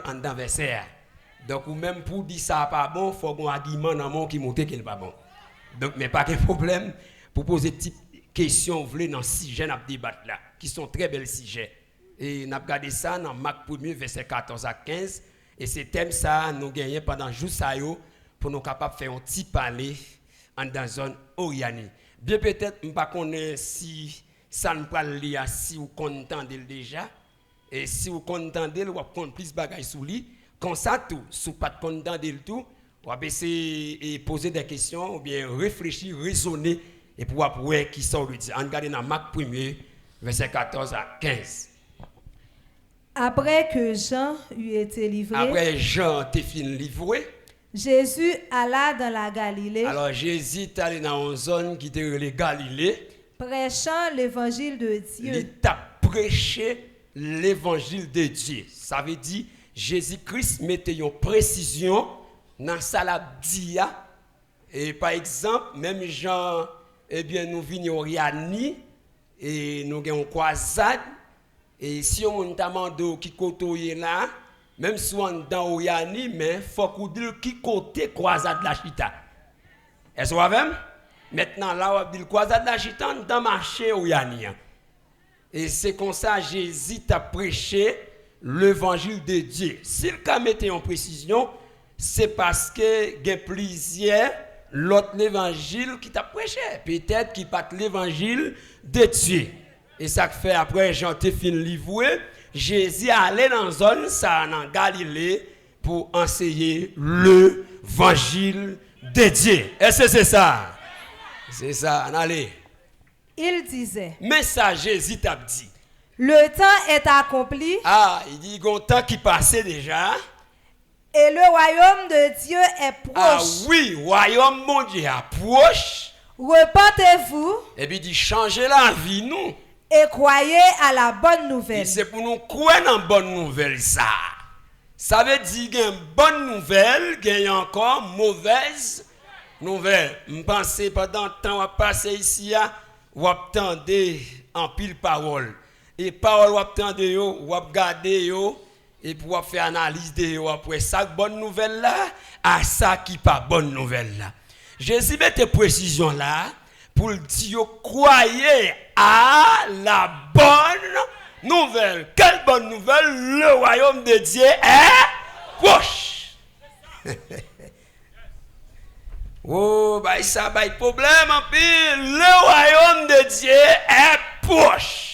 en dans verset. Donc, ou même pour dire ça pas bon, il faut qu'on argument dans mon qui montre qu'il n'est pas bon. Donc, mais pas de problème pour poser des petites questions, vous voulez, dans 6 sujets à débattre là, qui sont très belles sujets. Et nous avons regardé ça dans Marc 1er, verset 14 à 15. Et ces thèmes, ça, nous gagnons pendant jour ça, pour nous capables de faire un petit parler dans la zone Oriani. Bien peut-être, je ne sais pas si ça ne parle pas, si vous contentez déjà. Et si vous contentez, vous avez plus de bagages sur lui. Comme ça, tout, si vous n'êtes pas content de tout, vous allez essayer de poser des questions, ou bien réfléchir, raisonner, et pour voir qui sort le dit. On regarde dans Marc 1er, verset 14 à 15. Après que Jean eut été livré, après Jean était fini livré, Jésus alla dans la Galilée. Alors Jésus est allé dans une zone qui était la Galilée, prêchant l'évangile de Dieu. Il a prêché l'évangile de Dieu. Ça veut dire Jésus-Christ mettait une précision dans ça la dit. Et par exemple, même Jean, eh bien nous venons au Riani et nous avons une croisade. Et si on t'a demandé qui côté là, même si on est dans Oriani, mais il faut qu'on dise qui côté croisade la chita. Est-ce que vous avez? Maintenant, là, on dit croisade la chita dans le marché Oriani. Et c'est comme ça que Jésus a prêché l'évangile de Dieu. S'il a mis en précision, c'est parce que il y a plusieurs l'autre évangile qui t'a prêché. Peut-être qu'il pas l'évangile de Dieu. Et ça fait après Jean te fin livré, Jésus allait dans une zone ça en Galilée pour enseigner l'évangile de Dieu. Est-ce que c'est ça? C'est ça, allez. Il disait. Mais ça Jésus t'a dit. Le temps est accompli. Ah, il dit qu'il y a un temps qui passait déjà. Et le royaume de Dieu est proche. Ah oui, royaume mon Dieu approche. Repentez-vous. Et puis il dit changez la vie nous. Et croyez à la bonne nouvelle. C'est pour nous croire dans la bonne nouvelle ça. Ça veut dire qu'il y a une bonne nouvelle, qu'il y a encore une mauvaise nouvelle. Je pense pendant le temps à passer ici, vous attendez en pile parole. Et parole vous attendez, vous regardez, et pour faire analyse de yo après ça bonne nouvelle là, à ça qui pas bonne nouvelle là. Jésus mette précision là pour dire croyez à la bonne nouvelle. Quelle bonne nouvelle? Le royaume de Dieu est proche. Oh, bah ça bah problème en pile. Le royaume de Dieu est proche.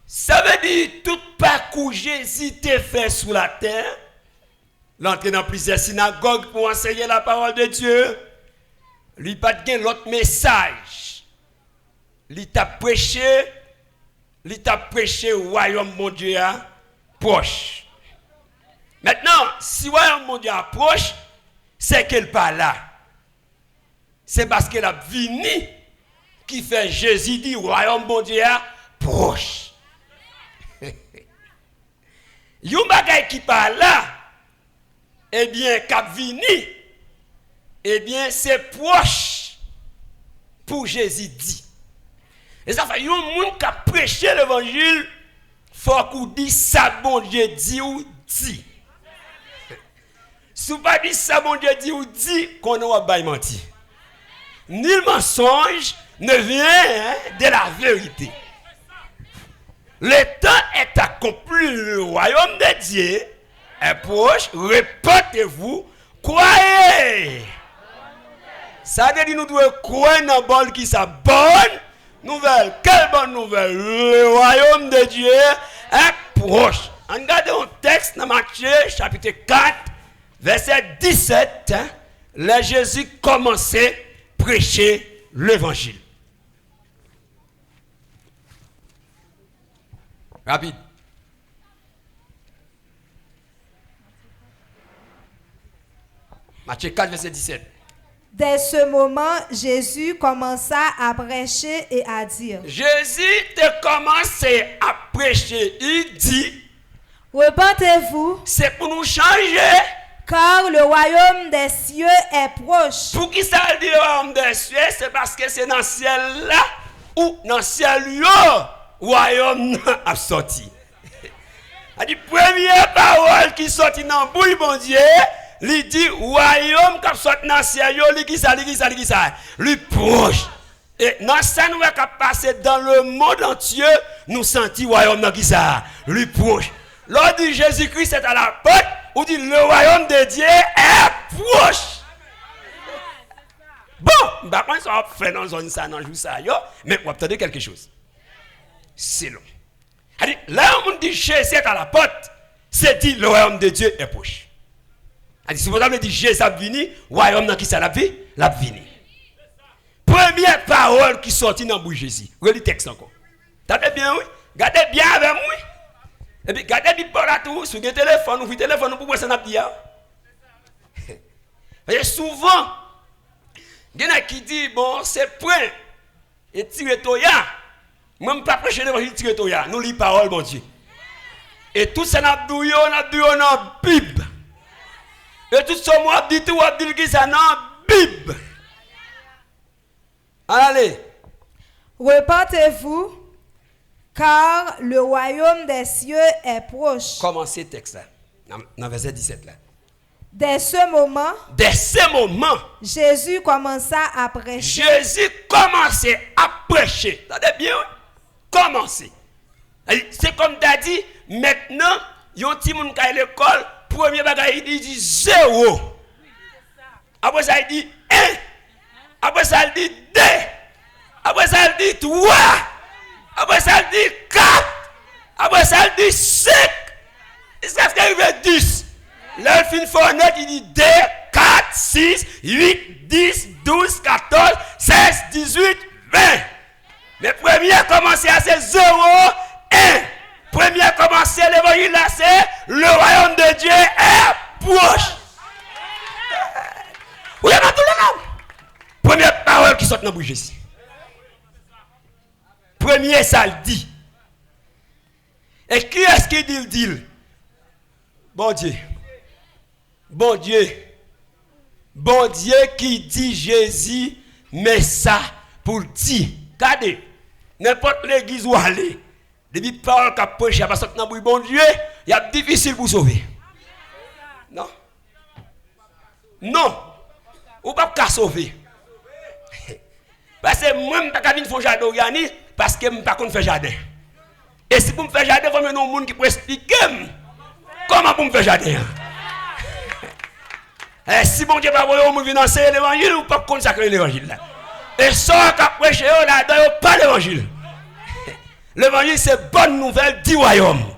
Ça veut dire tout parcours Jésus t'a fait sur la terre. L'entrée dans plusieurs synagogues pour enseigner la parole de Dieu. Lui pas de l'autre message. Il t'a prêché au royaume mon Dieu proche. Maintenant, si le royaume mon Dieu proche, c'est qu'elle pas là. C'est parce qu'elle a venu qui fait Jésus dit royaume mon Dieu proche. Yon bagay qui pas là, eh bien, cap vini, eh bien, c'est proche pour Jésus dit. Et ça fait, yon moun qui a prêché l'évangile, faut qu'on dise ça, bon Dieu dit ou dit. Si vous pas dit ça, bon Dieu dit ou dit, qu'on n'a pas menti. Nul mensonge ne vient de la vérité. Le temps est accompli, le royaume de Dieu est proche, répétez-vous, croyez. Ça veut dire nous devons croire dans bonne qui sa bonne nouvelle. Quelle bonne nouvelle? Le royaume de Dieu est proche. Regardez un texte dans Matthieu chapitre 4, verset 17. Là Jésus commençait à prêcher l'évangile. Rapide. Matthieu 4, verset 17. Dès ce moment, Jésus commença à prêcher et à dire. Jésus a commencé à prêcher. Il dit. Repentez-vous. C'est pour nous changer. Car le royaume des cieux est proche. Pour qui ça dit le royaume des cieux? C'est parce que c'est dans le ciel là ou dans le ciel là. Royaume a sorti. A dit première parole dans bouille bon Dieu, il dit royaume qui sort dans ciel yo, li qui ça. Lui proche. Et dans ça nous va passer dans le monde entier, nous sentir royaume dans qui ça, lui proche. Lors dit Jésus-Christ est à la porte, ou dit le royaume de Dieu est proche. Bon, bah quand ça va faire dans zone ça dans jour ça yo, mais on va attendre quelque chose. C'est long. Là on dit Jésus est à la porte, c'est dit le royaume de Dieu est proche. Si vous avez dit Jésus a venu, royaume dans qui ça l'a venu. Première parole qui sortit dans bouche Jésus. Regardez le texte encore. T'as bien oui? Gardez bien avec moi. Et puis gardez bien par là tout, sur le téléphone, vous téléphone pour voir ça n'a pas. Et souvent il y en a qui dit bon c'est point et tirer toya. Même pas prêcher l'évangile tirer toya. Nous lis parole bon Dieu. Et tout ça n'a douillé dans la Bible. Et tout ça moi dit tout a dit qui ça dans la Bible. Allez. Repentez-vous, car le royaume des cieux est proche. Commencez le texte là, dans verset 17 là. Dès ce moment, Jésus commença à prêcher. Attendez bien, commencer. C'est comme tu as dit, maintenant, il y a un petit monde qui est à l'école, premier bagage, il dit 0. Après ça, il dit 1. Après ça, il dit 2. Après ça, il dit 3. Après ça, il dit 4. Après ça, il dit 5. Est-ce qu'il veut 10? Là, il fait il dit 2, 4, 6, 8, 10, 12, 14, 16, 18, 20. Le premier commencé à c'est 0, 1. Premier commencé l'évangile là, c'est le royaume de Dieu est proche. Oui, on a tout le monde. Première parole qui sort dans la bouche Jésus. Premier, ça le dit. Et qui est-ce qui dit le dit? Bon Dieu. Bon Dieu qui dit Jésus, mais ça pour dire. Regardez, n'importe l'église où aller, depuis parole qu'a prêché, parce que dans le bon Dieu, il y a difficile pour sauver. Non? Non. Ou pas qu'à sauver. Parce que moi, je ne peux pas faire jardin parce que je ne peux pas faire jardin. Et si vous me faites jardin, il faut que un monde qui peut expliquer comment vous me faites jardin. Et si bon Dieu va voir vous venir enseigner l'évangile, ou pas consacrer l'évangile. Et ça, qu'a prêché là-dedans, pas l'évangile. L'évangile, c'est bonne nouvelle du royaume.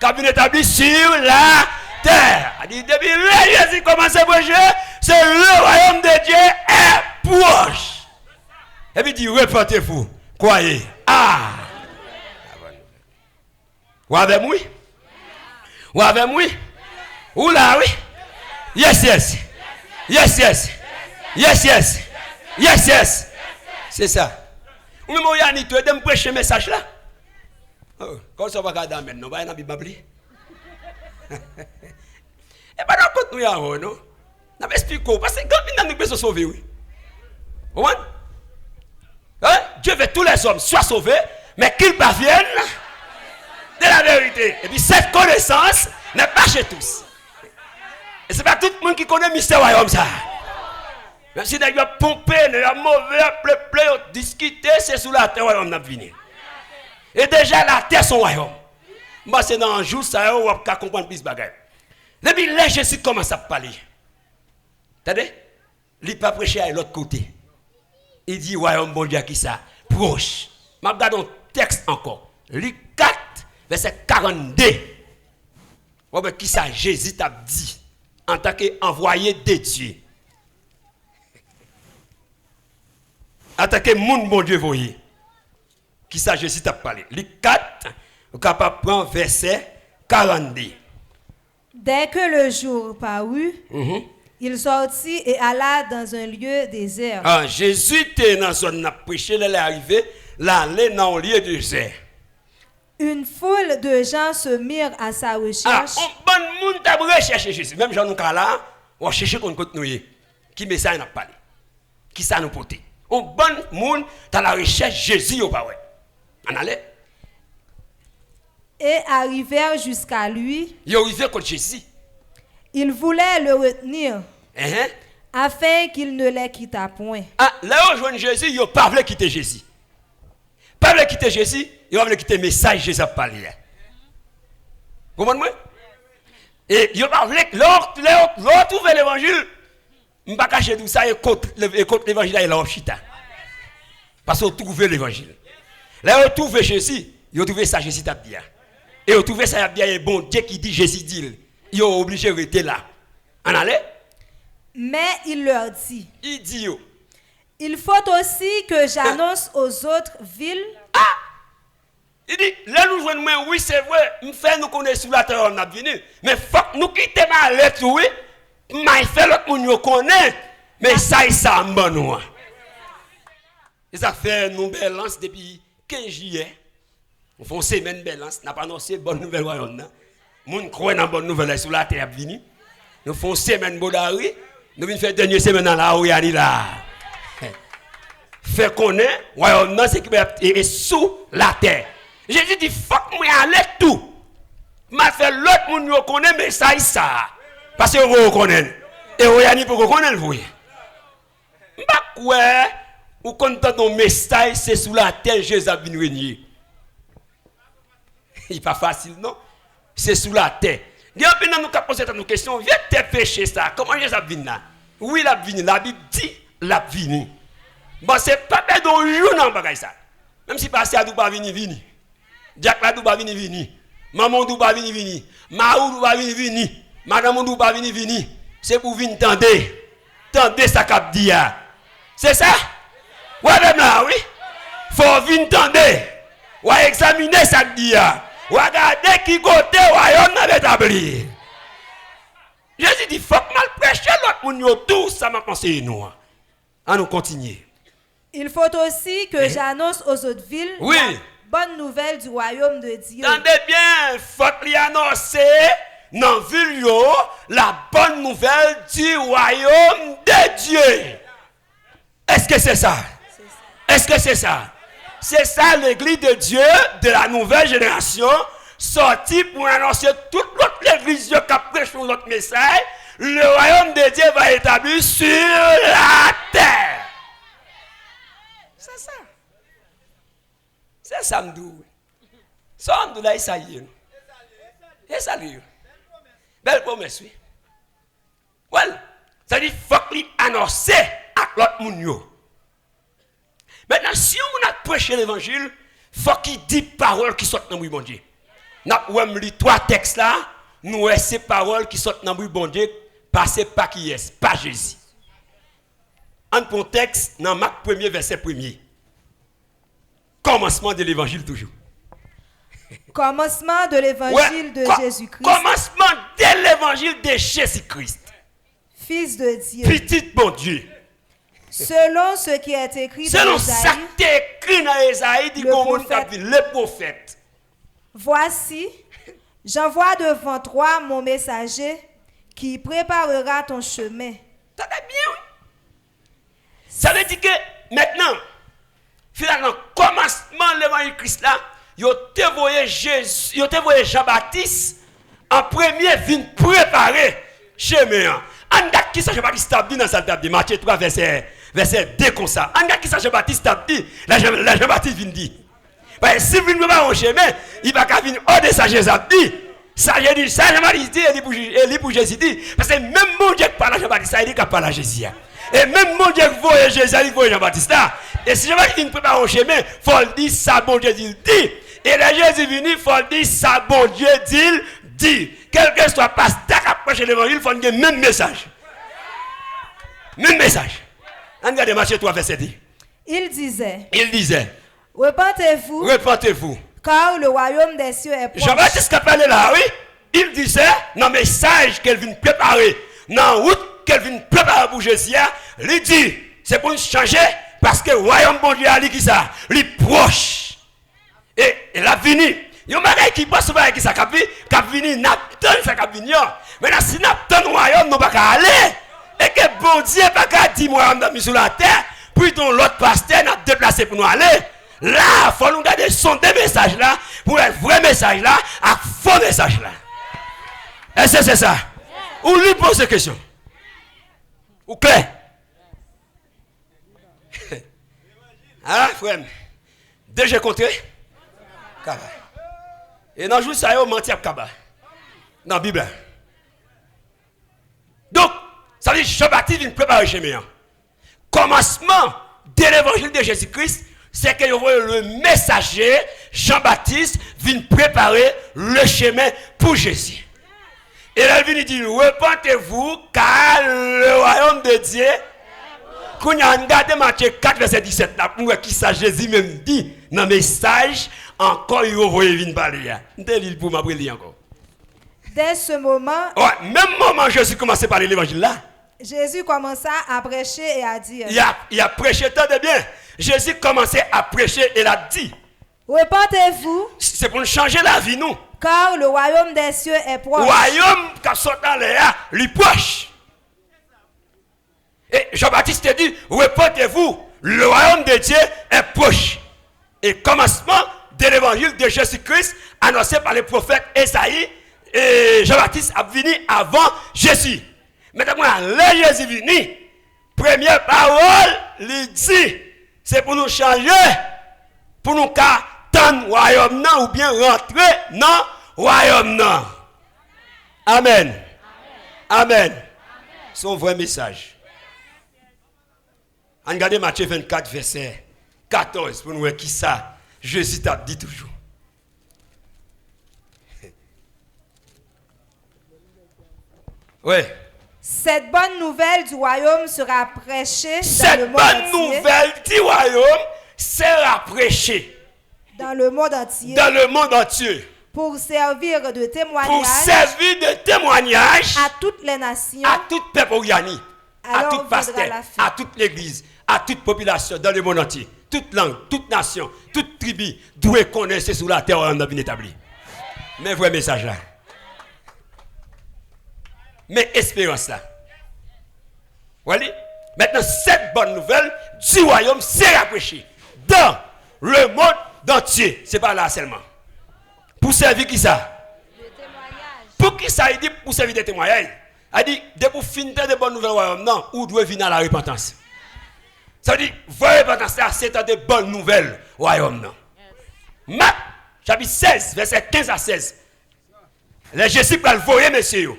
Qu'a bien établi sur la terre. Depuis que Jésus commence à prêcher, c'est le royaume de Dieu est proche. Et puis il dit, repentez-vous, croyez. Ah! Ou avec moi? Ou avec moi? Ou là, oui? Yes, yes. Yes, yes. Yes, yes. Yes, yes. C'est ça. Ou même Yanni, tu es me prêcher message là? Quand ça va garder maintenant, on va dans la Bible. Et pas dans le nous y a non? On va expliquer parce que quand nous besoin de sauver, oui. Vous voyez? Dieu veut tous les hommes soient sauvés, mais qu'ils parviennent de la vérité. Et puis cette connaissance n'est pas chez tous. Et c'est pas tout le monde qui connaît le mystère royaume ça. Même si il y a pompé, il y a mauvais, pleu, discuter, c'est sous la terre royaume n'a venir. Et déjà la terre son royaume. Moi c'est dans un jour ça on va comprendre plus bagaille. Depuis là Jésus commence à parler. Attendez, il pas prêcher à l'autre côté. Il dit royaume bon Dieu qui ça proche. M'a regarde un texte encore. Luc 4 verset 42. Ouais qui ça Jésus t'a dit en tant qu'envoyé de Dieu. En tant que monde bon Dieu voyez. Qui ça Jésus t'a parlé. Luc 4 on capable prendre verset 42. Dès que le jour parut, il sortit et alla dans un lieu désert. Ah, Jésus était dans son prêché, il est arrivé, là, il est dans un lieu désert. Une foule de gens se mirent à sa recherche. Ah, bon monde t'a recherché Jésus. Même Jean nous là, on cherche qu'on continue. Qui message n'a parlé? Qui ça nous porte? Un bon monde dans la recherche Jésus au pas ouais. On allait. Et arrivèrent jusqu'à lui. Ils arrivèrent contre Jésus. Il voulait le retenir Hein? afin qu'il ne les quittât point. Ah, là où rejoint Jésus, il n'a pas voulu quitter Jésus. Pas voulu quitter Jésus, il a voulu quitter le message que Jésus a parlé. Vous comprenez? Et il n'a pas voulu, l'autre trouver l'évangile, je ne vais pas cacher tout ça et contre l'évangile, il a chita. Parce qu'on trouve l'évangile. Là, on trouve Jésus, il a trouvé ça, Jésus t'a dit. Et on trouve ça, il y a un bon Dieu qui dit Jésus dit. Il est obligé de rester là. En allait? Mais il leur dit, Il dit, il faut aussi que j'annonce aux autres villes. il dit, là nous jouons, oui c'est vrai, nous faisons nous connaître sous la terre, on a venu. Mais faut que nous quitter ma lettre, oui. Mais il fait l'autre monde nous connaît. Mais ça, en bon nous. Ça fait nous balance depuis 15 juillet. On fait une semaine balance, n'a pas annoncé bonne nouvelle royaume. Moun croit dans bonne nouvelle sous la terre venu. Nous faisons une semaine bodari. Nous venons faire dernière semaine dans la Oriani là. Fait qu'on est, royaume c'est qui est sous la terre. Jésus dit, fuck moi aller tout. M'a fait l'autre monde nous connaît mais ça parce que vous reconnaissez. Et Oriani pour reconnaître vous. M'pa quoi ou content ton message c'est sous la terre Jésus a venu régner. Il pas facile non. C'est sous la terre. Maintenant, nous avons posé nos questions. Viens te pécher ça. Comment Jésus a venu là? Oui, il a venu. La Bible dit il a venu. Bon, ce n'est pas de jour dans le ça. Même si passer à Douba vini. Jack la Douba vini. Maman Douba vini. Maou Douba vini. Madame Douba vini. C'est pour venir tendre. Tendre ça qu'a dit. C'est ça? Ouais, même là, oui. Faut venir tendre. Ouais, examiner ça dit. Regardez qui côté royaume n'a établi. Jésus dit, faut mal prêcher l'autre monde tout ça m'a pensé nous. À nous continuer. Il faut aussi que j'annonce aux autres villes la bonne nouvelle du royaume de Dieu. Attendez bien, faut lui annoncer dans ville la bonne nouvelle du royaume de Dieu. Est-ce que c'est ça? Est-ce que c'est ça? C'est ça l'église de Dieu de la nouvelle génération sortie pour annoncer toute l'autre église qui a prêché notre message. Le royaume de Dieu va être établi sur la terre. C'est ça. C'est ça, m'dou. Ça, m'dou là, ça y est. Et ça y est. Belle promesse, oui. Well, ça dit, faut qu'il annonce à l'autre monde. Maintenant, si on a prêché l'évangile, il faut qu'il dise paroles qui sortent dans le bon Dieu. Nous avons lu 3 textes là, nous avons ces paroles qui sortent dans le bon Dieu, passées par qui est, par Jésus. En contexte, dans Marc 1er, verset 1er. Commencement de l'évangile toujours. Commencement de l'évangile de Jésus-Christ. Commencement de l'évangile de Jésus-Christ. Fils de Dieu. Petit bon Dieu. Selon ce qui est écrit dans Selon ça qui est écrit dans Esaïe, dit le prophète. Voici, j'envoie devant toi mon messager qui préparera ton chemin. Ça va bien, oui. Ça veut dire que maintenant, finalement, commencement de l'évangile Christ là, il a envoyé Jésus, il a envoyé Jean-Baptiste en premier vient préparer chemin. En date qui ça Jean-Baptiste a dit dans sa table de Matthieu 3 verset 2 comme ça. En date qui ça Jean-Baptiste a dit, la Jean-Baptiste vient dire. Parce que si vous ne pas au chemin, il va pas venir hors de ça Jésus a dit. Ça j'ai dit, ça Jean-Baptiste dit, et pour Jésus dit. Parce que même mon Dieu qui parle à Jean-Baptiste, il dit qu'il parle à Jésus. Et même mon Dieu qui voit Jésus, il voit Jean-Baptiste là. Et si Jean-Baptiste ne peut pas au chemin, il faut le dire, ça bon Dieu dit. Et là Jésus venu, il faut le dire, ça bon Dieu dit. Quel que soit pasteur qui approche l'évangile, il faut le même message. Même message. Regardez Matthieu 3 verset 10. Il disait. Repentez-vous. Car le royaume des cieux est proche. Jean-Baptiste qui a parlé là, oui. Il disait, dans le message qu'elle vient préparer, dans la route qu'elle vient préparer pour Jésus, il dit, c'est pour nous changer, parce que le royaume bon Dieu a dit qui ça, il est proche. Et il a venu. Il y a un bagage qui passe par qui ça cap vini, n'attend ça cap vini. Maintenant si n'attend le royaume, nous pas aller. Et que bon Dieu pas qu'à dire moi on sur la terre, puis ton l'autre pasteur n'a déplacé pour nous aller. Là, faut nous garder son des messages là pour un vrai message là, un faux message là. Est-ce que c'est ça? Ou lui pose des questions. Ou clair. Ah, frère. Déjà compté. Et dans le jour, ça y est, on mentit à Kaba. Dans la Bible. Donc, ça veut dire que Jean-Baptiste vient préparer le chemin. Commencement de l'évangile de Jésus-Christ, c'est que le messager Jean-Baptiste vient préparer le chemin pour Jésus. Et là, il vient dire, repentez-vous, car le royaume de Dieu, quand on a regardé Matthieu 4, verset 17, là, pour qui ça Jésus même dit, dans le message, encore il vient parler. Dès pour m'appeler encore. Dès ce moment, Ouais, même moment Jésus commençait à parler l'évangile là. Jésus commença à prêcher et à dire. Il a prêché tant de bien. Jésus commençait à prêcher et il a dit. Repentez-vous. C'est pour nous changer la vie, nous. Car le royaume des cieux est proche. Le royaume qui sort dans l'air, lui proche. Et Jean-Baptiste a dit, repentez-vous, le royaume de Dieu est proche. Et commencement de l'évangile de Jésus-Christ, annoncé par le prophète Esaïe, et Jean-Baptiste a venu avant Jésus. Maintenant, là, Jésus est venu. Première parole, il dit, c'est pour nous changer, pour nous attendre le royaume ou bien rentrer dans le royaume. Amen. Amen. C'est un vrai message. Regardez Matthieu 24, verset 14, pour nous voir qui ça, Jésus t'a dit toujours. Oui. Cette bonne nouvelle du royaume sera prêchée Cette bonne nouvelle du royaume sera prêchée dans le monde entier. Dans le monde entier. Pour servir de témoignage. Pour servir de témoignage à toutes les nations. À tout peuple organique. À tout pasteur. À toute l'église. À toute population dans le monde entier. Toute langue, toute nation, toute tribu doit connaître sous la terre on a bien établi. Mais vrai message là. Mais espérance là. Voilà. Maintenant, cette bonne nouvelle du royaume sera prêchée dans le monde entier. Ce n'est pas là seulement. Pour servir qui ça? Le témoignage. Pour qui ça? Il dit pour servir des témoignages. Il dit, dès pour finir de bonnes nouvelles du royaume, non, ou doit venir à la repentance. Ça veut dire, votre repentance là, c'est des bonnes nouvelles du royaume. Non. Marc, chapitre 16, verset 15 à 16. Les Jésus pour le voyer, messieurs.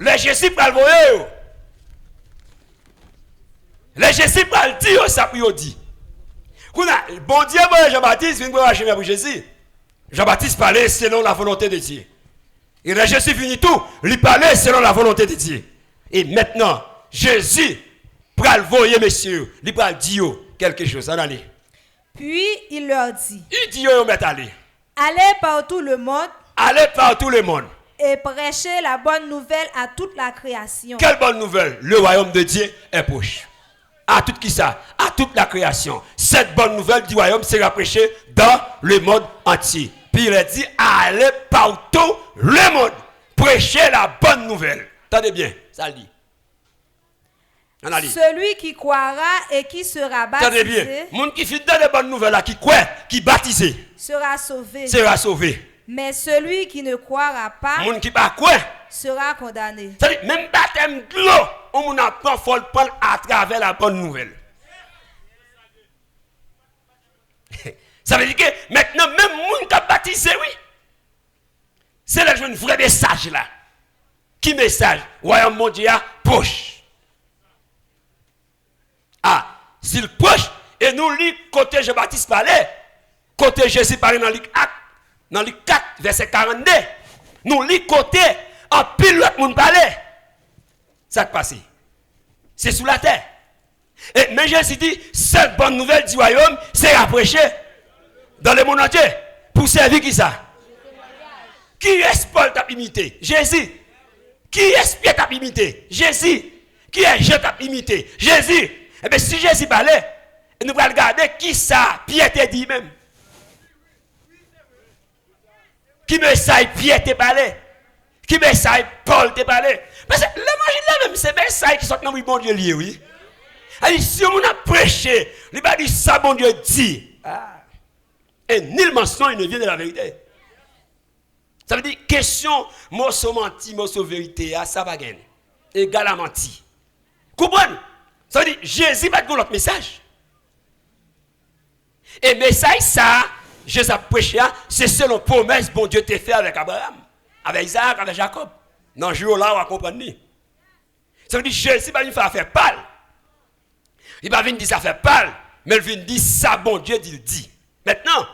Les Jésus pour le voyer. Les Jésus pour le dire, ça pour dire. Bon Dieu, Jean-Baptiste vient pour chemin pour Jésus. Jean-Baptiste parlait selon la volonté de Dieu. Et là, Jésus finit tout, il parlait selon la volonté de Dieu. Et maintenant, Jésus, pour le voyer, messieurs, il va dire quelque chose. Allez. Puis il leur dit. Il dit, allez. Allez par tout le monde. Allez par tout le monde. Et prêchez la bonne nouvelle à toute la création. Quelle bonne nouvelle? Le royaume de Dieu est proche. À tout qui ça? À toute la création. Cette bonne nouvelle du royaume sera prêchée dans le monde entier. Puis il a dit, allez partout le monde. Prêchez la bonne nouvelle. Attendez bien, ça le dit. Celui qui croira et qui sera baptisé. Attendez bien, monde qui fait dans les bonnes nouvelles, là, qui croit, qui baptisé, sera sauvé. Sera sauvé. Mais celui qui ne croira pas, monde qui pas croit, sera condamné. C'est-à-dire, même baptême de l'eau, on apprend, faut le prendre à travers la bonne nouvelle. Ça veut dire que maintenant, même monde qui a baptisé, oui. C'est là un vrai message là. Qui message? Royaume mondial proche. Ah, s'il proche, et nous lit côté Jean-Baptiste parlait, côté Jésus parlait dans le 4, verset 42. Nous lit côté, en pile l'autre monde parlait. Ça qui passe. C'est sous la terre. Et mais Jésus dit, cette bonne nouvelle du royaume, c'est à prêcher dans le monde entier. Pour servir qui ça? Qui est Paul t'a imité? Jésus. Qui est Pierre t'a imité? Jésus. Qui est Jean t'a imité? Jésus. Eh bien, si Jésus parlait, nous allons regarder qui ça Pierre t'a dit même. Qui message Pierre t'a parlé? Qui message Paul t'a parlé? Parce que l'évangile là même, c'est message qui sont dans le bon Dieu lié, oui. Alors, si on a prêché, il va dire ça, bon Dieu dit. Ah. Et nul mensonge ne vient de la vérité. Ça veut dire question morceau menti, morceau vérité, ça va gagner. Égal à menti. Comprenez? Ça veut dire Jésus va donner l'autre message. Et message ça, Jésus a prêché, c'est selon promesse bon Dieu t'a fait avec Abraham, avec Isaac, avec Jacob. Dans le jour là, on va comprendre. Ça veut dire Jésus va venir faire parle. Il va venir dire ça fait parle, mais il vient dire ça bon Dieu dit. Maintenant,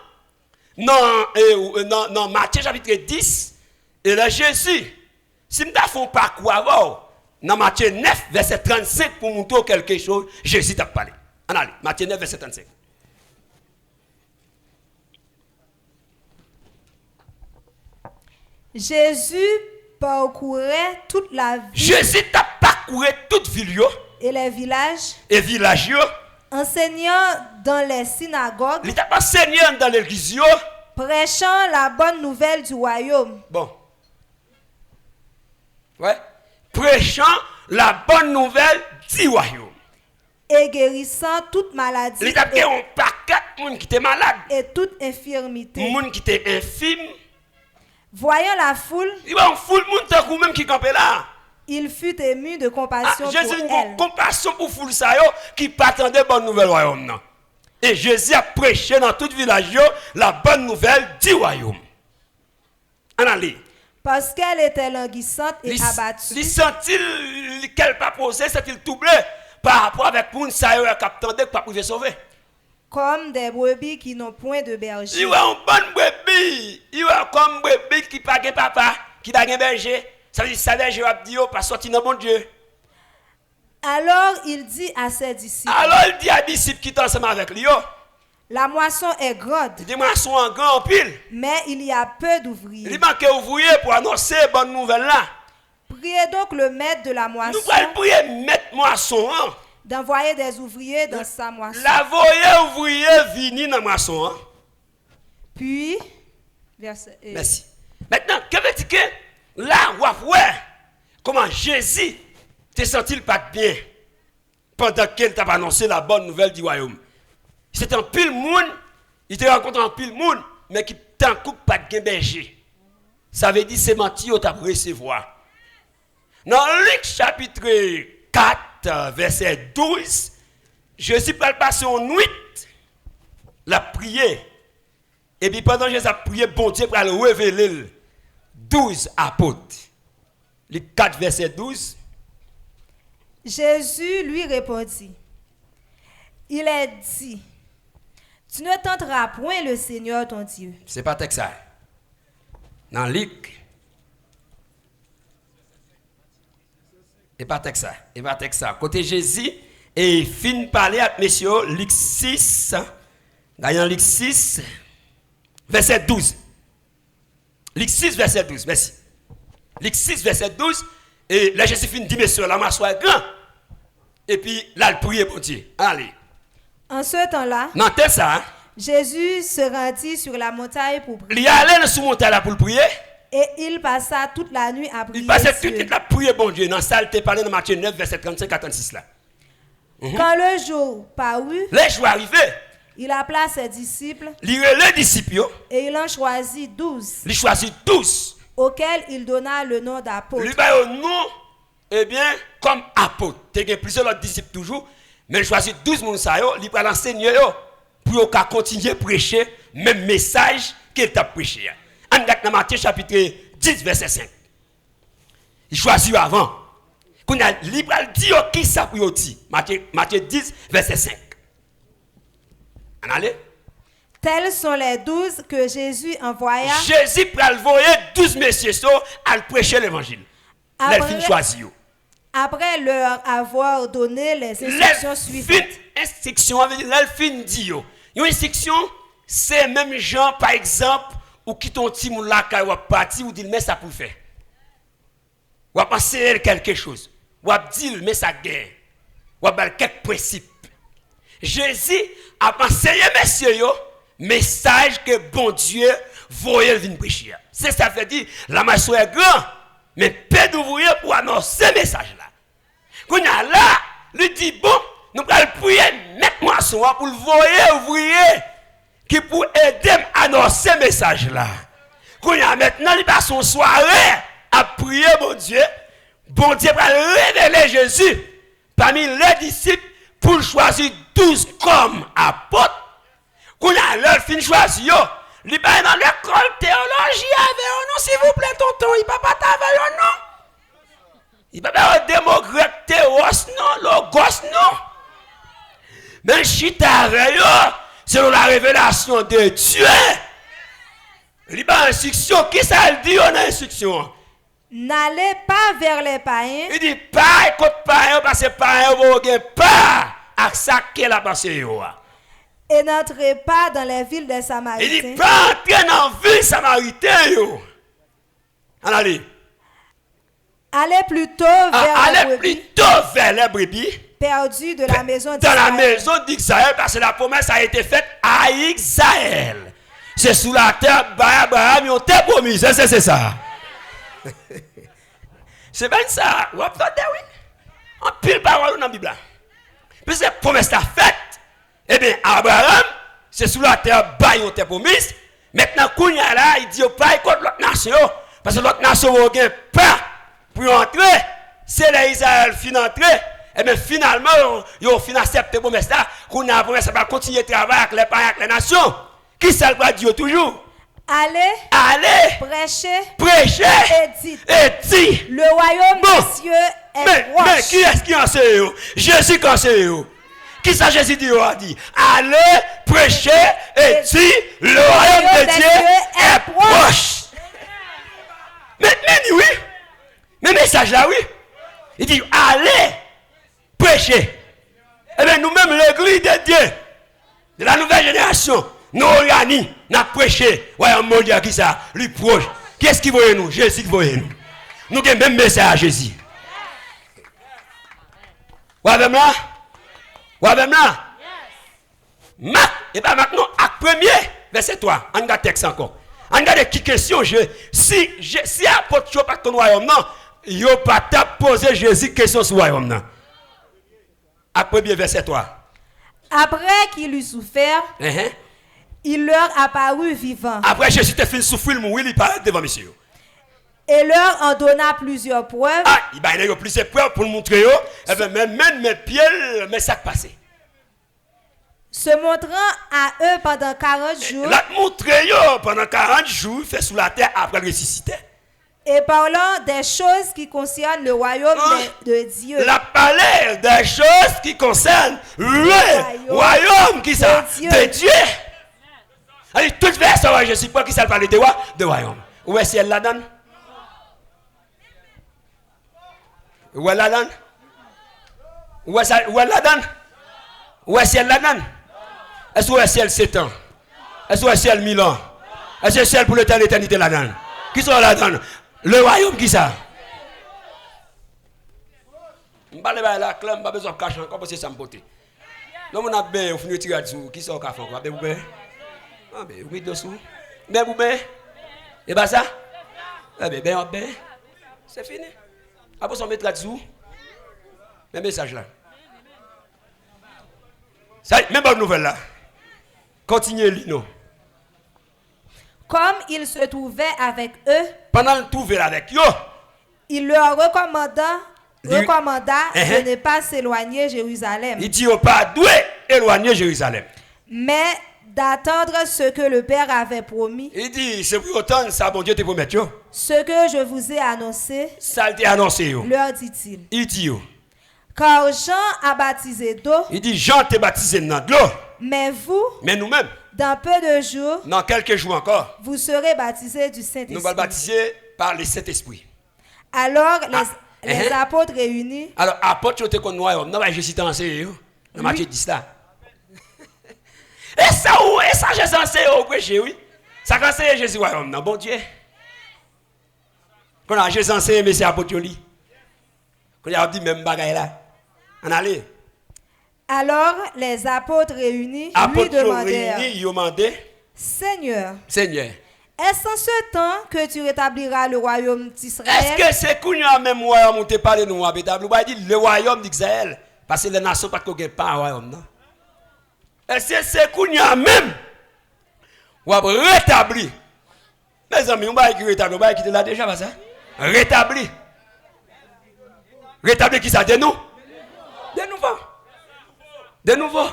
dans Matthieu chapitre 10, et là Jésus, si nous avons fait un parcours avant, dans Matthieu 9, verset 35, pour montrer quelque chose, Jésus t'a parlé. Allez, Matthieu 9, verset 35. Jésus parcourait toute la ville. Jésus t'a parcouru toute ville et les villages. Et villages. Enseignant dans les synagogues. Il t'a enseigné dans l'église. Prêchant la bonne nouvelle du royaume. Bon. Ouais. Prêchant la bonne nouvelle du royaume. Et guérissant toute maladie. Il t'a dit un paquet de monde qui était malade. Et toute infirmité. Monde qui était infime. Voyant la foule, il va en foule monde même qui campait là. Il fut ému de compassion Jésus pour elle. Compassion pour foule ça qui attendait bonne nouvelle royaume non. Et Jésus a prêché dans tout village la bonne nouvelle du royaume. Allez. Parce qu'elle était languissante et abattue. Il sentit qu'elle pas posée, c'est-il troublé par rapport avec moun ça qui attendait pas pouvoir sauver. Comme des brebis qui n'ont point de berger. Il y a une bonne brebis. Il y a comme brebis qui n'a pas papa, qui n'a pas berger. Ça veut dire ça berger va dire pas sortir dans mon Dieu. Alors il dit à ses disciples. Alors il dit à ses disciples qui sont ensemble avec lui. La moisson est grande. Il dit moisson en grand pile. Mais il y a peu d'ouvriers. Il manque d'ouvriers pour annoncer bonne nouvelle là. Priez donc le maître de la moisson. Nous allons prier maître moisson. D'envoyer des ouvriers dans sa moisson. La voyer ouvrier venir dans moisson. Puis, verset. Merci. Maintenant, que veut dire que là, comment Jésus te senti pas bien pendant qu'il t'a annoncé la bonne nouvelle du royaume. C'était un pile monde, il te rencontre un pile monde, mais qui t'en coupe pas de berger. Ça veut dire c'est menti ou t'as recevoir. Dans Luc chapitre 4, verset 12, Jésus parle passer en nuit, la prière. Et puis pendant que Jésus a prié, bon Dieu pour le révéler 12 apôtres. Luc 4, verset 12. Jésus lui répondit, il est dit, tu ne tenteras point le Seigneur ton Dieu. C'est pas texte ça. Dans Luc. Et pas texte ça. Et pas texte ça. Côté Jésus, et il finit parler avec messieurs, Luc 6. Dans Luc 6, verset 12. Luc 6, verset 12. Merci. Luc 6, verset 12. Et là, Jésus finit dit, messieurs, la masse soit grand. Et puis, là, il prie pour Dieu. Allez. En ce temps-là, non, c'est ça. Hein? Jésus se rendit sur la montagne pour prier. Il allait sur la montagne pour prier. Et il passa toute la nuit à prier. Il passait toute la nuit à prier, bon Dieu. Dans ça, il te parlait dans Matthieu 9, verset 35 à 36 là. Quand le jour parut, les jours arrivés, il appela ses disciples. Il les disciples. Et il en choisit 12. Il choisit 12. Auxquels il donna le nom d'apôtre. Il va au nom, eh bien, comme apôtre. Il y a plusieurs autres disciples toujours. Mais il choisit 12 personnes, il va l'enseigner pour qu'il continue à prêcher le même message qu'il a prêché. On regarde dans Matthieu chapitre 10, verset 5. Il choisit avant. Il va dire qui ça pour dire. Matthieu 10, verset 5. On allez? Tels sont les 12 que Jésus envoya. Jésus va envoyer 12 messieurs à prêcher l'évangile. Les filles choisies. Après leur avoir donné les instructions suivantes. Instruction avec l'elfine dit une instruction c'est même gens par exemple ou qui ton petit moun là ka ou parti ou dit mais ça pour faire. Ou penser quelque chose. Ou dire mais ça gagne. Ou quelques principes. Jésus a enseigné messieurs yo message que bon Dieu voyait venir prêcher. C'est ça veut dire la masse est grand mais peu d'ouvriers pour annoncer ce message là. Quand là, lui dit bon, nous allons prier, mettre-moi sur pour le voyer ouvrier qui pour aider à annoncer ce message là. Qu'on y a maintenant, il passe son soirée à prier, mon Dieu. Bon Dieu va révéler Jésus parmi les disciples pour choisir 12 comme apôtres. Qu'on a leur fin choisi, il va dans l'école théologie avec un nom, s'il vous plaît, tonton. Il ne va pas t'avoir un nom. Il ne va pas démocrate théos, non, logos, non. Mais chita selon la révélation de Dieu. Il y a une instruction. Qui ça dit en instruction? N'allez pas vers les païens. Il dit pas écoute païen parce que païen vous pas à ça qu'elle a passé. Et n'entrez pas dans les villes des Samaritains. Il dit pas entrer dans la ville samaritaine. Allez. Allez plutôt vers les brebis. Perdus de la maison d'Israël. Dans la maison d'Israël, parce que la promesse a été faite à Israël. C'est sous la terre, Abraham, ils ont été promis. C'est ça. C'est bien ça. Vous entendez, oui? En pile parole dans la Bible. Puis cette promesse a faite. Eh bien, Abraham, c'est sous la terre, ils ont été promis. Maintenant, Kounia là, il dit pas écoute l'autre nation. Parce que l'autre nation n'a pas pour entrer. C'est l'Israël qui finit entrer. Et bien finalement, ils ont fini accepter la promesse là. Qu'on a promesse va continuer à travailler avec les païens, avec les nations. Qui ça va dire toujours? Allez. Prêchez. Et dites. Le royaume des cieux est proche. Mais qui est-ce qui en sait? Jésus qui en sait? Qui ça Jésus dit? Allez, prêchez et dites. Le royaume des cieux est proche. Mais oui. Mais message là, oui. Il dit allez. Prêcher. Eh bien, nous-mêmes, l'église de Dieu, de la nouvelle génération, nous organisons, nous prêchons. Ouais, un mot qui ça, lui proche. Qu'est-ce qui voit nous? Jésus qui voit nous. Nous avons le même message à Jésus. Vous avez là? Vous avez là? Et bien maintenant, à premier, verset 3, on a un texte encore. On a des questions. Si apôtre Joe pas ton royaume, non, il n'a pas posé Jésus question sur le royaume, non. Après bien verset 3. Après qu'il eut souffert, il leur apparut vivant. Après Jésus te fait souffrir, il paraît devant monsieur. Et leur en donna plusieurs preuves. Il y a plusieurs preuves pour montrer. Même mes pieds, mais ça passé. Se montrant à eux pendant 40 jours. La montrer pendant 40 jours, fait sous la terre après ressusciter. Et parlant des choses qui concernent le royaume de Dieu. La parler des choses qui concernent le royaume qui ça de Dieu. Allez, toute version, je suis pas qui ça parle de royaume. Où est-ce qu'elle la donne? Où elle la donne? Où est-ce qu'elle la donne? Où est-ce qu'elle la donne? Est-ce que c'est 7 ans? Est-ce que c'est 1000 ans? Est-ce que c'est pour l'éternité la donne? Qui sont la donne? Le royaume qui ça? Je ne parle pas de la clé, je n'ai pas besoin de cacher encore parce que ça me pote. Non, on a bien, on finit de tirer dessus. Qui sont au café encore? Vous bien? Ah, bien, vous dessous. Bien, vous bien? Et bien ça? Ah, bien, bien. C'est fini. Après, on met là-dessous. Même message là. Ça, même bonne nouvelle là. Continuez, Lino. Comme il se trouvait avec eux, pendant le trouver avec eux, il leur recommanda de ne pas s'éloigner de Jérusalem. Il dit pas doué éloigner Jérusalem. Mais d'attendre ce que le Père avait promis. Il dit c'est pour autant ça bon Dieu te promet. Ce que je vous ai annoncé. Ça t'est annoncé. Leur dit-il. Il dit car Jean a baptisé d'eau. Il dit Jean t'a baptisé dans de l'eau. Mais vous, nous-mêmes, dans peu de jours, dans quelques jours encore, vous serez baptisés du Saint-Esprit. Nous allons baptiser par le Saint-Esprit. Alors, les apôtres réunis. Alors, apôtres, tu qu'on noie, non, mais je suis enseigné. Non, mais je dis ça. Et ça, j'ai censé au péché, oui. Ça, quand c'est Jésus, non, bon Dieu. Quand j'ai censé, mais c'est apôtre, quand il a dit même bagaille là. On allait. Alors les apôtres réunis lui demandèrent, Seigneur, est-ce en ce temps que tu rétabliras le royaume d'Israël? Est-ce que c'est qu'on a même royaume où tu parles de nous habitable? Ou dit le royaume d'Israël? Parce que les nations pas qu'on pas un royaume, non? Est-ce que c'est qu'on a même ou rétabli Mes amis, on va écrire rétabli, on va quitter là déjà, pas ça? Rétabli. Rétabli qui ça? De nous? De nouveau. De nouveau.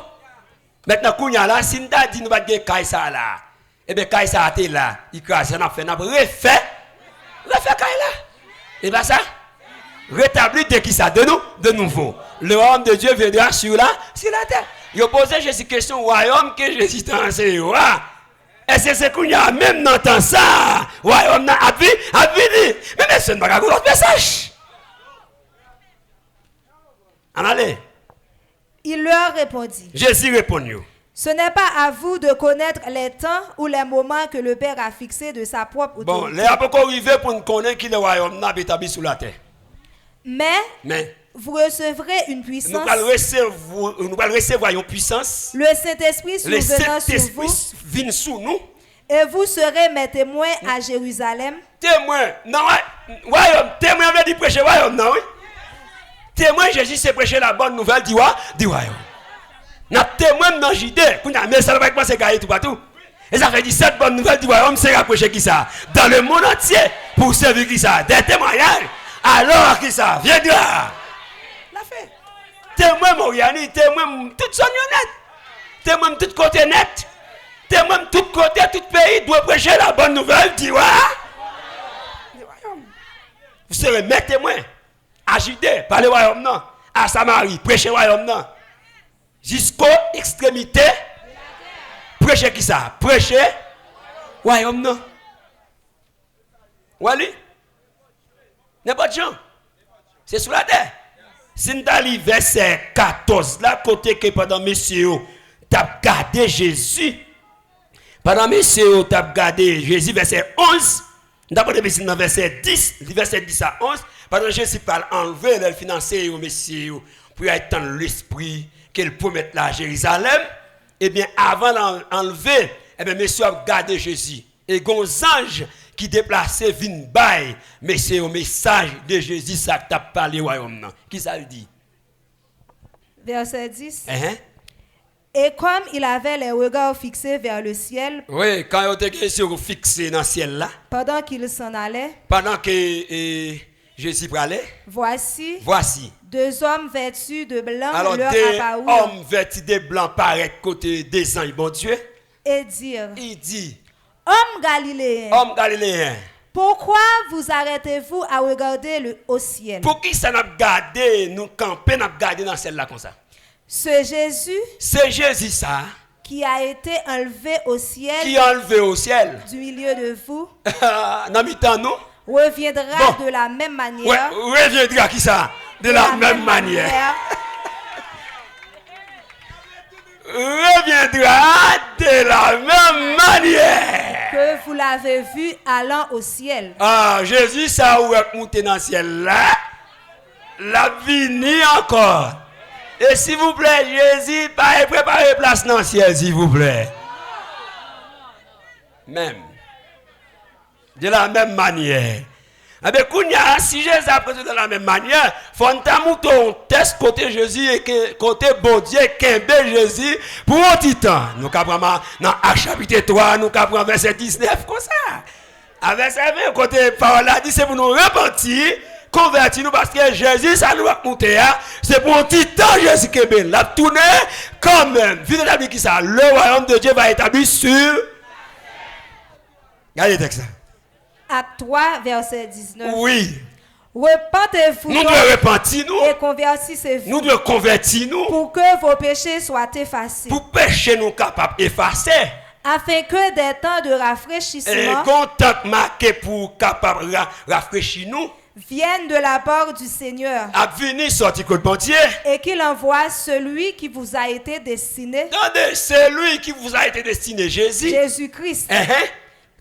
Maintenant, Kounya là, si nous avons dit nous va gagner Kaïsa là, eh bien Kaïsa a été là, il crase, on a fait, on a refait Kaïla. Et bien ça? Rétabli de qui ça? De nous? De nouveau. Le royaume de Dieu viendra sur la terre. Il a posé Jésus question, royaume que Jésus t'a enseigné. Est-ce que c'est qu'on y a même dans ça? Royaume a venu. Mais ce n'est pas un autre message. En allez. Il leur répondit. Jésus répondit. Ce n'est pas à vous de connaître les temps ou les moments que le Père a fixés de sa propre autorité. Bon, les apôtres arrivés pour nous connaître qui le royaume n'a établi sur la terre. Mais vous recevrez une puissance. Nous allons recevoir une puissance. Le Saint-Esprit survenant sur vous. Vient sous nous. Et vous serez mes témoins à Jérusalem. Témoins. Non, royaume. Témoins veut dire prêcher royaume, non, oui. Témoin Jésus, c'est prêcher la bonne nouvelle du royaume. Nous témoin dans JD. Mais ça va commencer à gagner tout partout. Et ça fait dire cette bonne nouvelle du royaume, c'est à prêcher qui ça? Dans le monde entier. Pour servir qui ça? Des témoignages. Alors qui ça? Viendra. La fait. Témoin Moriani, témoin toute son honnête. Témoin tout côté net. Témoin tout côté, tout pays doit prêcher la bonne nouvelle du royaume. Vous serez mes témoins. Agité par le royaume non. À Samarie, prêcher le royaume non. Jusqu'aux extrémités. Prêcher qui ça? Prêcher royaume non. Wally? N'importe gens. C'est sous la terre. Si nous allons verset 14, là, côté que pendant messieurs, tu as gardé Jésus. Pendant messieurs, tu as gardé Jésus, verset 11. D'abord, dans verset 10, verset 10 à 11. Pendant Jésus parle enlever les financer aux messieurs pour étendre l'esprit qu'il peut mettre là à Jérusalem. Eh bien, avant d'enlever, eh bien, messieurs ont gardé Jésus. Et les anges qui déplaçaient viennent bail, mais c'est au message de Jésus ça que tu as parlé au royaume. Qui ça le dit? Verset 10. Et comme il avait les regards fixés vers le ciel. Oui, quand il était fixé dans le ciel là. Pendant qu'il s'en allait. Pendant que Jésus parlait. Voici. Deux hommes vêtus de blanc. Alors leur deux apparurent. Hommes vêtus de blanc paraissent côté des anges, bon Dieu. Et dire. Il dit. Hommes galiléens. Pourquoi vous arrêtez-vous à regarder au ciel? Pour qui ça n'a gardé, nous camper, n'a gardé dans celle-là comme ça? C'est Jésus ça. Qui a été enlevé au ciel. Du milieu de vous. Reviendra de la même manière. Ouais, reviendra qui ça? De la même manière. Reviendra de la même manière que vous l'avez vu allant au ciel. Ah, Jésus ça ou monté dans le ciel là, la vini encore. Et s'il vous plaît, Jésus, préparez place dans le ciel, s'il vous plaît. Même. De la même manière. Eh bien, si Jésus a présenté de la même manière, il faut que nous teste côté Jésus et côté bon Dieu, qu'un Jésus pour un petit temps. Nous avons dans Actes chapitre 3, nous avons verset 19 comme ça. À verset 20, côté parole là, dit c'est pour nous repentir, convertir nous parce que Jésus, ça nous a monté. C'est pour un petit temps Jésus qui est là. Tourner quand même. Vu d'établir qui ça, le royaume de Dieu va établir sur. Regardez le texte. Acte 3, verset 19. Oui. Repentez-vous. Nous devons repentir nous. Et convertissez-vous. Nous devons convertir nous. Pour que vos péchés soient effacés. Pour pécher nous capables d'effacer. Afin que des temps de rafraîchissement. Et contact marqué pour capable rafraîchir nous. Viennent de la part du Seigneur. A venir sortir côté bon Dieu. Et qu'il envoie celui qui vous a été destiné. Attendez, celui qui vous a été destiné, Jésus. Jésus-Christ.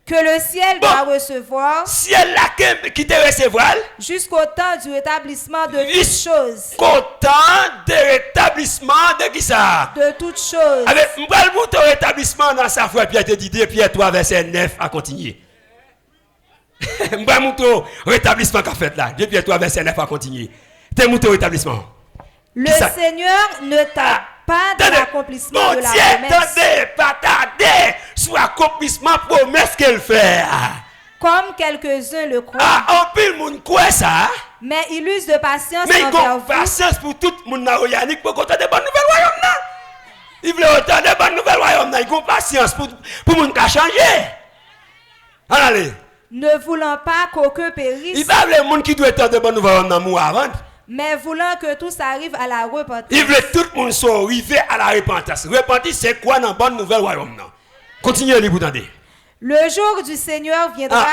Que le ciel doit recevoir. Ciel là qui te recevoir. Jusqu'au temps du rétablissement de toutes choses. Qu'au temps de rétablissement de qui ça? De toutes choses. Avec le rétablissement dans sa foi, Pierre te dit, Pierre 3, verset 9 à continuer. M'bamouto rétablissement qu'a fait là. Pierre 3, verset 9 à continuer. T'es mouto rétablissement. Le Seigneur ne t'a pas de l'accomplissement de la promesse. Attendez, pas tarder sur l'accomplissement promesse qu'elle fait. Comme quelques-uns le croient. Ah, en pile moun croit ça. Mais il use de patience envers vous. Mais il patience pour tout le monde naoyanik pour entendre des bonnes nouvelles royaume là. Il veut entendre des bonnes nouvelles royaume là. Il a patience pour monde qui changer. Allez. Ne voulant pas qu'aucun périsse. Il va les monde qui doit entendre des bonnes nouvelles royaume là mourir avant. Mais voulant que tous arrivent à la repentance. Il veut tout le monde soit arrivé à la repentance. Repentance c'est quoi dans bonne nouvelle royaume là? Continuez à vous entendre. Le jour du Seigneur viendra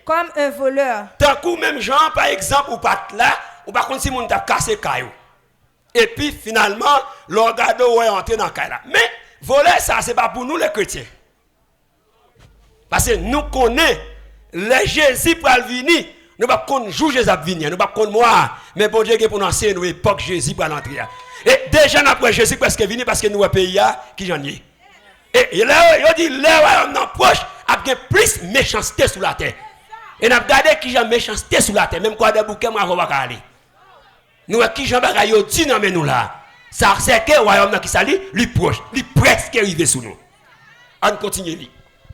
comme un voleur. Tant que même Jean, par exemple, ou pas là, ou pas contre si moun t'a cassé caillou. Et puis finalement, l'orgado est entré dans le caillou. Mais voler ça, c'est pas pour nous les chrétiens. Parce que nous connaissons les Jésus pour venir. Nous ne pouvons pas jour Jésus va venir. Nous ne pouvons pas moi. Mais bon Dieu, pour nous enseigner nous époque Jésus pour l'entrer. Et déjà après Jésus presque venu parce que nous un pays qui j'en ai. Et là, il dit, là, on approche, il y a plus de méchanceté sur la terre. Et nous regardons qui j'ai méchanceté sur la terre, même quand des bouquets, moi, on va aller. Nous, qui j'ai bagaille, dit, non, mais nous là. Ça, c'est que le royaume qui s'allie, lui proche, lui presque arrivé sur nous. On continue.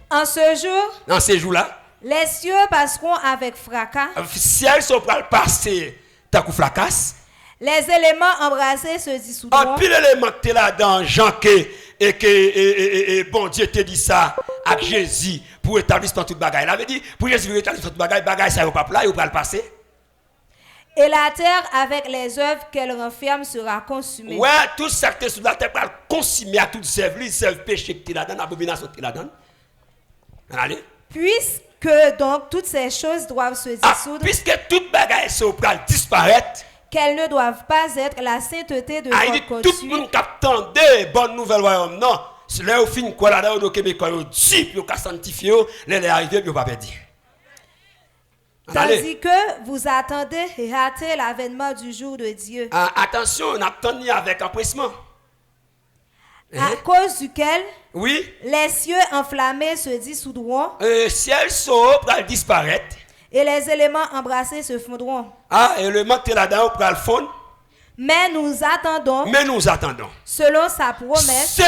En ce jour, dans ces jours-là, les cieux passeront avec fracas. Le ciel sera passé, tant que fracas. Les éléments embrasés se dissoudront. En pile élément que là dans Jean et bon Dieu te dit ça avec Jésus pour établir toute bagaille. Il avait dit pour Jésus établir toute bagaille ça va pas là, il va le passer. Et la terre avec les œuvres qu'elle renferme sera consumée. Ouais, tout ça qui est sur la terre va consumer à toute sève, péché que tu là dedans, abomination que tu là dedans. Allez. Puisque donc toutes ces choses doivent se dissoudre. Puisque toute bagaille se va disparaître. Qu'elles ne doivent pas être la sainteté de votre conduite. Tout le monde qui attend des bonnes nouvelles royaume non. C'est là où fin quoi là au Québécois au dit pour sanctifier les arriver puis pas perdre. Tandis que vous attendez et hâtez l'avènement du jour de Dieu. Attention, on attend avec empressement. À cause duquel oui, les cieux enflammés se dissoudront. Ciel sort pour disparaître. Et les éléments embrassés se fondront. Et le manque là-dedans pour le fond. Mais nous attendons. Selon sa promesse.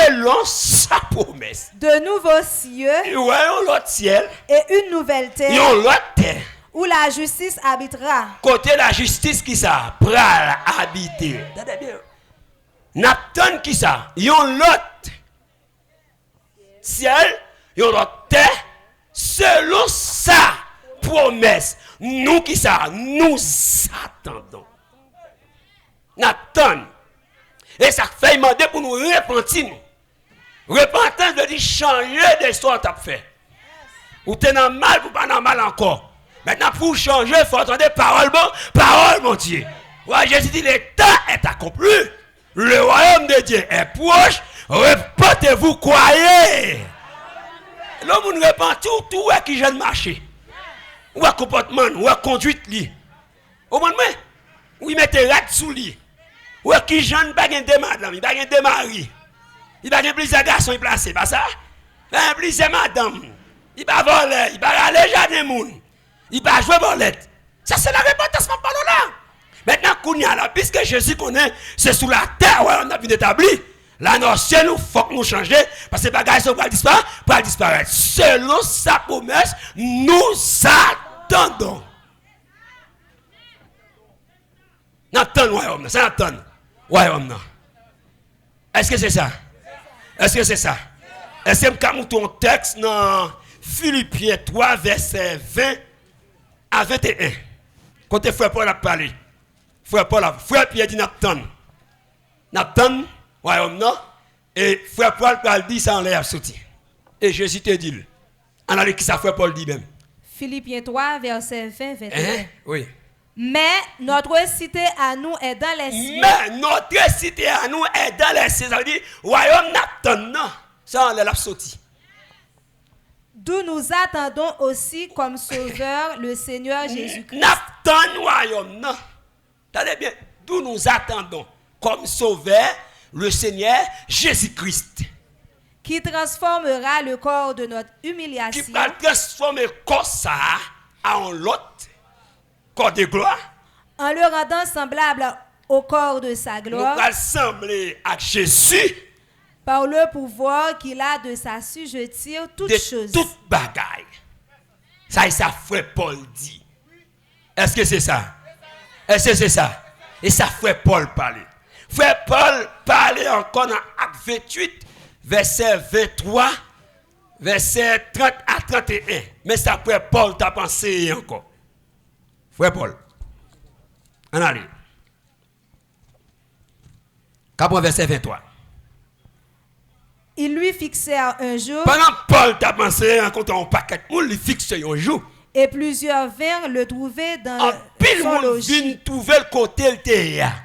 De nouveaux cieux. L'autre ciel. Et une nouvelle terre. L'autre terre. Où la justice habitera. Côté la justice qui ça pral habiter. N'attend qui ça. L'autre ciel. L'autre terre. Selon ça. Promesse. Nous qui ça, nous attendons. N'attendons. Et ça fait demander pour nous repentir. Repentance veut dire changer d'histoire t'as fait. Ou t'es dans mal ou pas dans mal encore. Maintenant pour changer, il faut entendre parole mon Dieu. Ouais, Jésus dit le temps est accompli. Le royaume de Dieu est proche. Repentez-vous, croyez. L'homme ne repent tout est qui jeune marché. Ou un comportement, ou un conduite li. Au moins, ou il mette rat sous lui. Ou qui jeune pas gen de madame, il pas gen de mari. Il pas gen plusieurs garçons placés, pas ça? Il plusieurs madame. Il pas voler, il pas aller jardin moun. Il pas jouer bolette. Ça c'est la repentance mon parole là. Maintenant kounya là, puisque Jésus connaît, c'est sous la terre où on a vu établi. La notion nous faut que nous changer parce que les bagages sont pour disparaître. Selon sa promesse, nous attendons. N'attendons royaume, ça n'attend. Royaume. Est-ce que c'est ça? Est-ce que c'est ça? Est-ce que nous avons un texte dans Philippiens 3, verset 20 à 21? Quand frère Paul a parlé, frère Pierre dit n'attend. N'attend. Royaume non. Et frère Paul dit ça en l'air sorti. Et Jésus te dit. Analyse qui ça frère Paul dit même. Philippiens 3 verset 20 21. Oui. Mais notre cité à nous est dans les cieux. Mais notre cité à nous est dans les cieux. Ça veut dire royaume n'attend non. Ça en l'air sorti. D'où nous attendons aussi comme sauveur le Seigneur Jésus-Christ. N'attend royaume non. Tenez bien. D'où nous attendons comme sauveur le Seigneur Jésus-Christ. Qui transformera le corps de notre humiliation. Qui va transformer le corps ça en l'autre corps de gloire. En le rendant semblable au corps de sa gloire. Nous allons sembler à Jésus. Par le pouvoir qu'il a de s'assujettir toutes choses. Toute bagaille. Ça frère Paul dit. Est-ce que c'est ça? Est-ce que c'est ça? Et ça frère Paul parlait. Frère Paul parlait encore dans Acte 28, verset 23, verset 30 à 31. Mais ça frère Paul t'a pensé encore. Frère Paul. On allez. Capon verset 23. Il lui fixèrent un jour. Pendant Paul t'a pensé en comptant un paquet, on lui fixe un jour. Et plusieurs vinrent le trouver dans son logis. Trouver le côté le terre.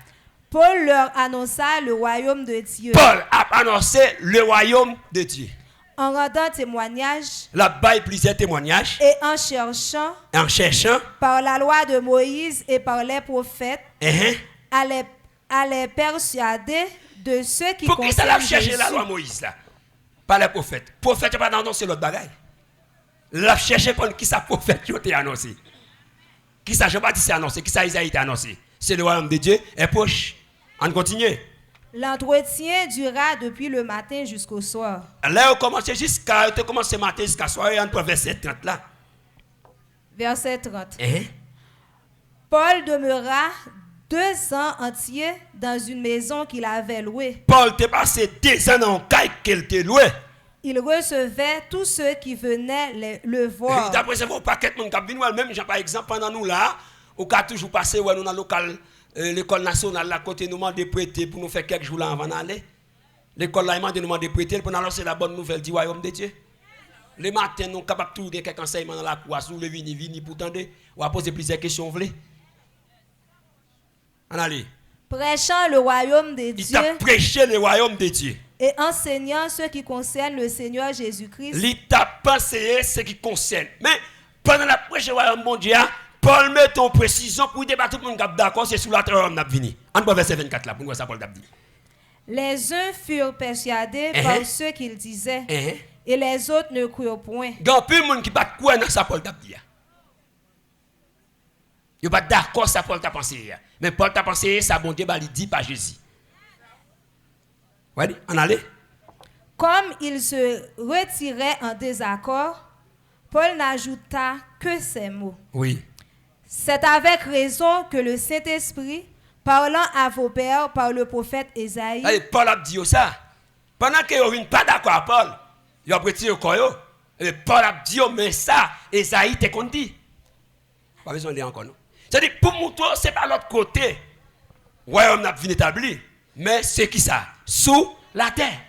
Paul leur annonça le royaume de Dieu. Paul a annoncé le royaume de Dieu. En rendant témoignage. Là-bas, il plusieurs témoignages. Et en cherchant. Par la loi de Moïse et par les prophètes. À les persuader de ceux qui concernent Jésus. Pourquoi ça l'a cherché la loi Moïse là? Par les prophètes. Prophète n'a pas annoncé l'autre bagaille. L'a cherché pour qui ça prophète qui a annoncé. Qui ça Jean-Baptiste a annoncé, qui ça Isaïe a annoncé. C'est le royaume de Dieu est proche. On continue. L'entretien dura depuis le matin jusqu'au soir. Là, on commence ce matin jusqu'à soir, et on peut verset 30 là. Verset 30. Paul demeura 2 ans entiers dans une maison qu'il avait louée. Paul t'a passé 2 ans dans une qu'il t'a loué. Il recevait tous ceux qui venaient le voir. Il a préservé un paquet de monde qui vient même par exemple pendant nous là, on a toujours passé nous dans local l'école nationale là côté nous demander prêter pour nous faire quelques jours là avant d'aller. L'école là nous demander prêter pour nous annoncer la bonne nouvelle du royaume de Dieu. Le matin nous capable tout de quelques enseignements dans la cour sous le vini pour tendre ou à poser plusieurs questions vle. On allez. Prêchant le royaume de Dieu. Il t'a prêché le royaume de Dieu. Et enseignant ce qui concerne le Seigneur Jésus-Christ. Il t'a pensé ce qui concerne. Mais pendant la prêche du royaume de Dieu, Paul met en précision pour débattre tout le monde d'accord, c'est sous la terre on a venu. On va verset 24 là pour voir ça Paul t'a dit. Les uns furent persuadés par ce qu'il disait et les autres ne crurent point. Il y a plus de monde qui pas croire dans ça Paul t'a dit. Il pas d'accord ça Paul t'a pensé. Mais Paul t'a pensé ça bon Dieu il dit pas Jésus. Ouais, on allait. Comme il se retirait en désaccord, Paul n'ajouta que ces mots. Oui. C'est avec raison que le Saint-Esprit, parlant à vos pères par le prophète Isaïe. Allez, Paul a dit ça. Pendant que vous n'êtes pas d'accord à Paul, il a retiré le corps. Et Paul a dit, mais ça, Isaïe te dit. Pas besoin de dire encore, non. C'est-à-dire, pour montrer, ce n'est pas l'autre côté. Le royaume n'a pas établi. Mais c'est qui ça? Sous la terre.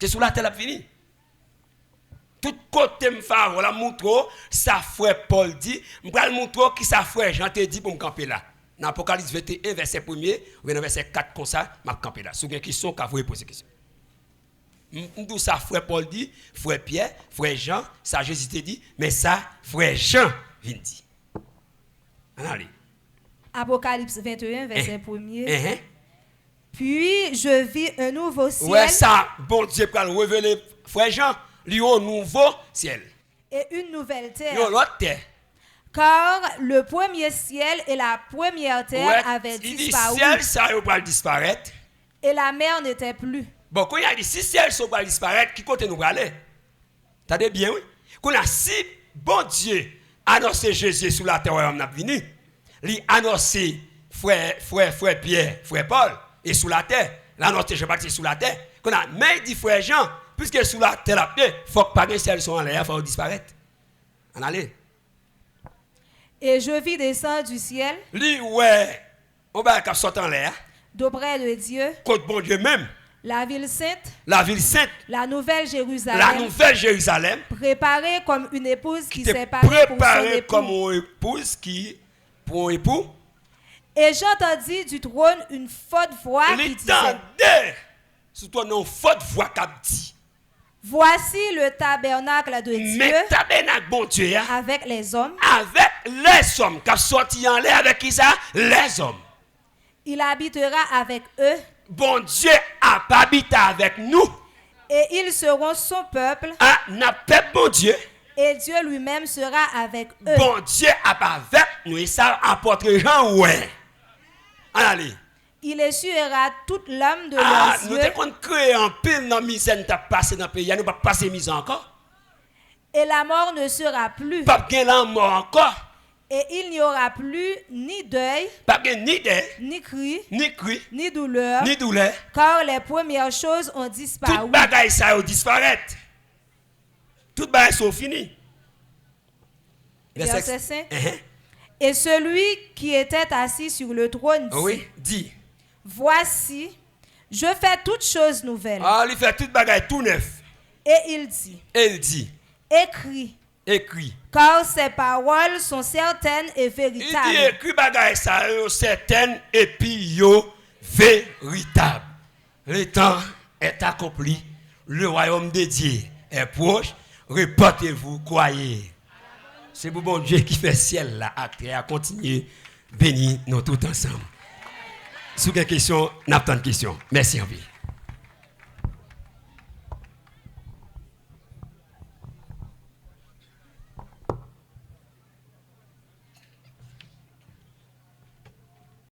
C'est sous la terre la fini. Tout côté me fait voilà montrer ça frère Paul dit, me va montrer qui ça frère Jean te dit pour me camper là. Dans Apocalypse 21 verset 1er ou dans verset 4 comme ça, m'a camper là. Sous une question qu'a vous poser question. D'où ça frère Paul dit, frère Pierre, frère Jean, ça Jésus te dit, mais ça frère Jean vient dit. Allez. Apocalypse 21 verset 1er. Puis je vis un nouveau ciel. Ouais, ça, bon Dieu peut le révéler, frère Jean, lui un nouveau ciel. Et une nouvelle terre. L'autre terre. Car le premier ciel et la première terre avaient disparu. Le ciel, ça va disparaître. Et la mer n'était plus. Bon, quand il y a dit si ciel ça va disparaître, qui côté nous va aller? T'as bien, oui? Quand a si bon Dieu annoncé Jésus sous la terre, on a venu. Il annoncé frère Pierre, frère Paul, et sous la terre. L'annoncé Jean-Baptiste sous la terre. Quand a mais dit frère Jean, puisque sous la terre, il faut que pas de ciel soit en l'air, il faut disparaître. On allait. Et je vis descendre du ciel. Lui, ouais, on va sortir en l'air. D'auprès de Dieu. Contre bon Dieu même. La ville sainte. La ville sainte. La nouvelle Jérusalem. La nouvelle Jérusalem. Préparée comme une épouse qui s'est parée pour son époux. Comme une épouse qui pour un époux. Et j'entendis du trône une forte voix qui disait. Surtout une forte voix qui dit. Voici le tabernacle de Dieu. Mais tabernacle bon Dieu. Avec les hommes. Avec les hommes qui sont sortis en l'air avec qui ça? Les hommes. Il habitera avec eux. Bon Dieu a habité avec nous. Et ils seront son peuple. Ah, n'a pas bon Dieu. Et Dieu lui-même sera avec eux. Bon Dieu a avec nous et ça apporte les gens ouais. Allez. Il essuiera toute l'âme de leurs yeux. Nous devons créer un pile dans misère, nous passé dans le pays, nous pas passer misère encore. Et la mort ne sera plus. Pas gain la mort encore. Et il n'y aura plus ni deuil, pas gain ni deuil, ni cri, ni douleur, car les premières choses ont disparu. Tout bagaille ça a disparaît. Tout bagaille sont fini. Verset 5. Et celui qui était assis sur le trône dit. Voici, je fais toutes choses nouvelles. Ah, il fait toute bagaille tout neuf. Et il dit. Écris. Car ces paroles sont certaines et véritables. Il dit écrit bagaille ça certaines et puis yo véritable. Le temps est accompli. Le royaume de Dieu est proche. Reportez-vous, croyez. C'est pour bon Dieu qui fait ciel là à continuer béni nous tous ensemble. Sous quelle question, n'a pas de question. Merci en vie.